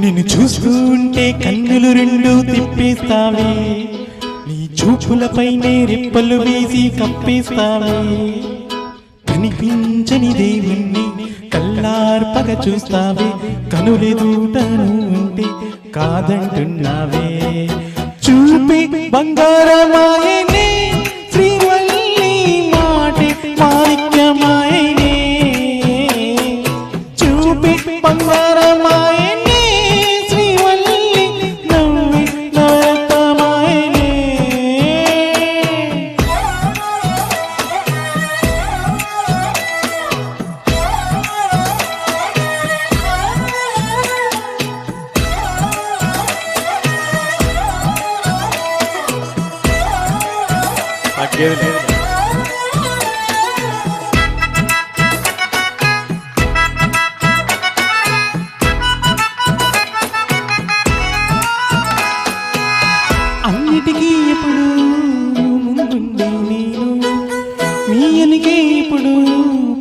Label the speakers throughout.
Speaker 1: నిన్ను చూస్తుంటే కన్నులు రెండు తిప్పేస్తావే, నీ చూపులపైనే రెప్పలు వేసి కప్పేస్తావే. కనిపించని దేవుణ్ణి కళ్ళార్పగ చూస్తావే, కనులెదుటను ఉంటే కాదంటున్నావే. చూపే బంగారమాయనే శ్రీవల్లి మాటే మాణిక్యమాయనే. చూపే బంగారమాయనే శ్రీవల్లి నవ్వే నవరత్నమాయనే. అన్నిటికీ ఎప్పుడు ముందుండే నేను, మీ ఎనికే ఇప్పుడు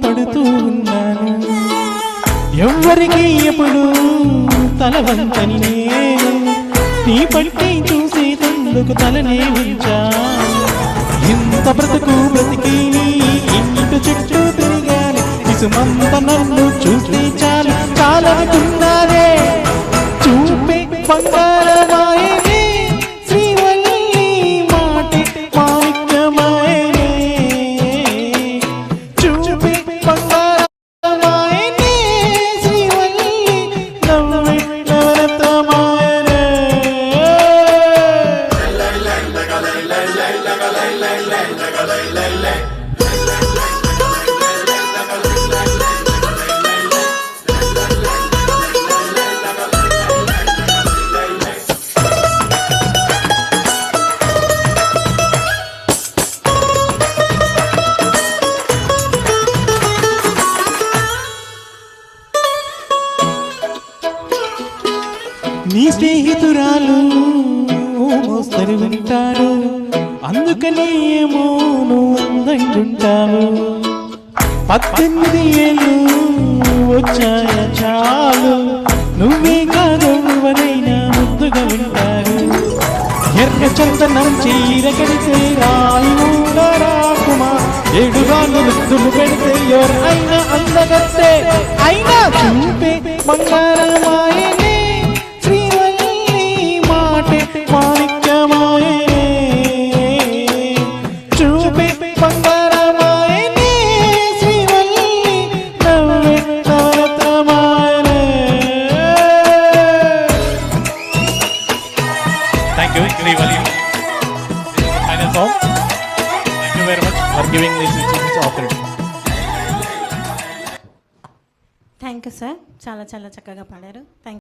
Speaker 1: పడుతూ ఉన్నాను. ఎవ్వరికి ఎప్పుడు తలవంతని నేను, నీ పట్టి చూసేందుకు తలనే ఉంచాను. ఇంత బ్రతుకు బ్రతికి నీ ఇంటి చుట్టూ తిరిగాను, ఇసుమంత నన్ను చూస్తే చాలు చాలనుకున్నానే. చూపే బంగారమాయనే శ్రీవల్లి మాటే మాణిక్యమాయనే. చూపే బంగారమాయనే శ్రీవల్లి నవ్వే నవరత్నమాయనే. నీ స్నేహితురాలు మోస్తరు ఉంటారు, అందుకని ఏమో నువ్వు అందంటుంటావు. 18 ఏళ్ళు వచ్చాయ చాలు, నువ్వే కాదు ఎవరైనా ముద్దుగా ఉంటారు. ఎర్ర చందనం చీర కడితే రాయుగా రాకుమా, 7 రాళ్ళు ముద్దులు పెడితే ఎవరైనా అందగత్తే. అయినా చూపే బంగారమాయనే శ్రీవల్లి మాటే మాణిక్యమాయనే. చూపే బంగారమాయనే శ్రీవల్లి నవ్వే నవరత్నమాయనే. Thank you, Srivalli. Final song. Thank you very much for giving this opportunity.
Speaker 2: Thank you sir, చాలా చాలా చక్కగా పాడారు. థ్యాంక్